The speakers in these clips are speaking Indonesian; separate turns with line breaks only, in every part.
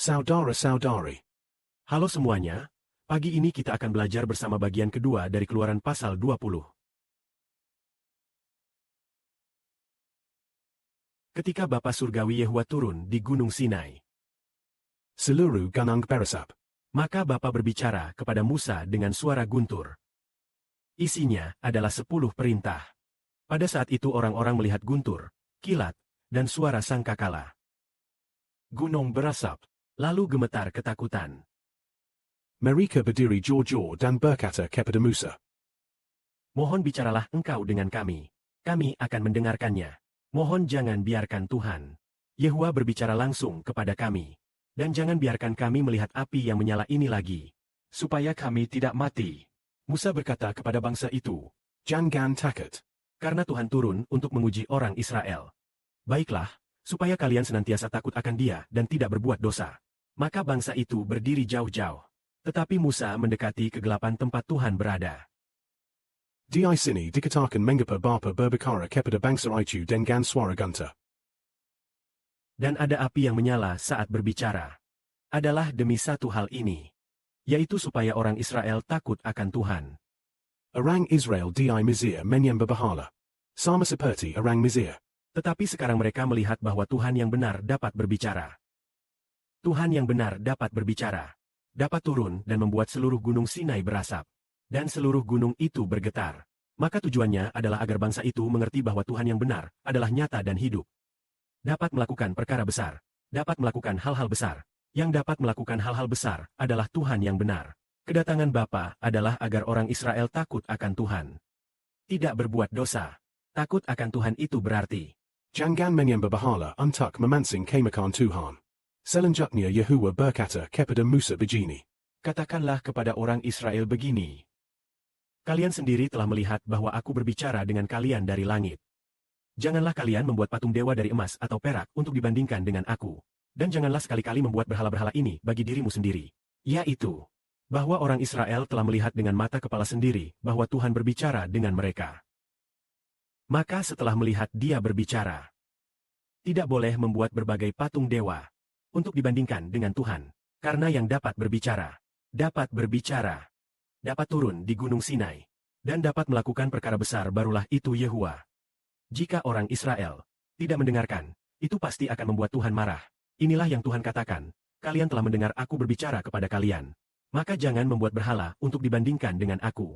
Saudara-saudari. Halo semuanya, pagi ini kita akan belajar bersama bagian kedua dari Keluaran pasal 20. Ketika Bapa Surgawi Yehuwa turun di Gunung Sinai, seluruh ganang bersab, maka Bapa berbicara kepada Musa dengan suara guntur. Isinya adalah 10 perintah. Pada saat itu orang-orang melihat guntur, kilat, dan suara sangkakala. Gunung berasap, lalu gemetar ketakutan. Mereka berdiri jor-jor dan berkata kepada Musa, "Mohon bicaralah engkau dengan kami. Kami akan mendengarkannya. Mohon jangan biarkan Tuhan Yehuwa berbicara langsung kepada kami. Dan jangan biarkan kami melihat api yang menyala ini lagi, supaya kami tidak mati." Musa berkata kepada bangsa itu, "Jangan takut, karena Tuhan turun untuk menguji orang Israel. Baiklah, supaya kalian senantiasa takut akan Dia dan tidak berbuat dosa." Maka bangsa itu berdiri jauh-jauh. Tetapi Musa mendekati kegelapan tempat Tuhan berada. Di sini dikatakan mengapa Bapa berbicara kepada bangsa itu dengan suara guntur. Dan ada api yang menyala saat berbicara. Adalah demi satu hal ini, yaitu supaya orang Israel takut akan Tuhan. Orang Israel di Mesir menyembah berhala, sama seperti orang Mesir. Tetapi sekarang mereka melihat bahwa Tuhan yang benar dapat berbicara. Tuhan yang benar dapat berbicara, dapat turun dan membuat seluruh gunung Sinai berasap, dan seluruh gunung itu bergetar. Maka tujuannya adalah agar bangsa itu mengerti bahwa Tuhan yang benar adalah nyata dan hidup. Dapat melakukan perkara besar, dapat melakukan hal-hal besar. Yang dapat melakukan hal-hal besar adalah Tuhan yang benar. Kedatangan Bapa adalah agar orang Israel takut akan Tuhan. Tidak berbuat dosa. Takut akan Tuhan itu berarti jangan menyembah berhala untuk memancing kemakan Tuhan. Selanjutnya Yehuwa berkata kepada Musa begini, "Katakanlah kepada orang Israel begini. Kalian sendiri telah melihat bahwa aku berbicara dengan kalian dari langit. Janganlah kalian membuat patung dewa dari emas atau perak untuk dibandingkan dengan aku. Dan janganlah sekali-kali membuat berhala-berhala ini bagi dirimu sendiri. Yaitu, bahwa orang Israel telah melihat dengan mata kepala sendiri bahwa Tuhan berbicara dengan mereka. Maka setelah melihat Dia berbicara, tidak boleh membuat berbagai patung dewa untuk dibandingkan dengan Tuhan, karena yang dapat berbicara, dapat turun di Gunung Sinai, dan dapat melakukan perkara besar barulah itu Yehuwa. Jika orang Israel tidak mendengarkan, itu pasti akan membuat Tuhan marah. Inilah yang Tuhan katakan, kalian telah mendengar aku berbicara kepada kalian. Maka jangan membuat berhala untuk dibandingkan dengan aku.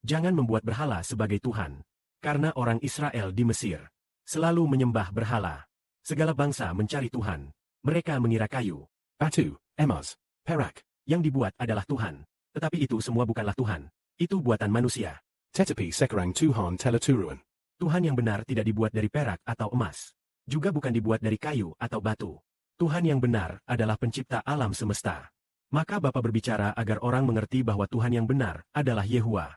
Jangan membuat berhala sebagai Tuhan. Karena orang Israel di Mesir selalu menyembah berhala. Segala bangsa mencari Tuhan. Mereka mengira kayu, batu, emas, perak, yang dibuat adalah Tuhan. Tetapi itu semua bukanlah Tuhan. Itu buatan manusia. Tetapi sekarang Tuhan telah turun. Tuhan yang benar tidak dibuat dari perak atau emas. Juga bukan dibuat dari kayu atau batu. Tuhan yang benar adalah pencipta alam semesta. Maka Bapa berbicara agar orang mengerti bahwa Tuhan yang benar adalah Yehuwa.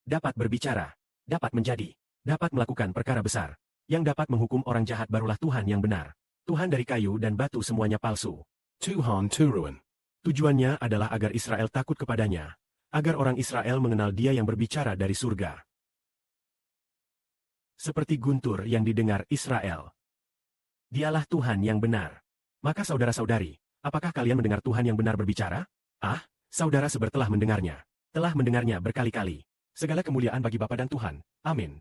Dapat berbicara, dapat menjadi, dapat melakukan perkara besar. Yang dapat menghukum orang jahat barulah Tuhan yang benar. Tuhan dari kayu dan batu semuanya palsu. Tuhan turun. Tujuannya adalah agar Israel takut kepadanya. Agar orang Israel mengenal Dia yang berbicara dari surga. Seperti guntur yang didengar Israel. Dialah Tuhan yang benar. Maka saudara-saudari, apakah kalian mendengar Tuhan yang benar berbicara? Saudara sebertelah mendengarnya. Telah mendengarnya berkali-kali. Segala kemuliaan bagi Bapa dan Tuhan. Amin.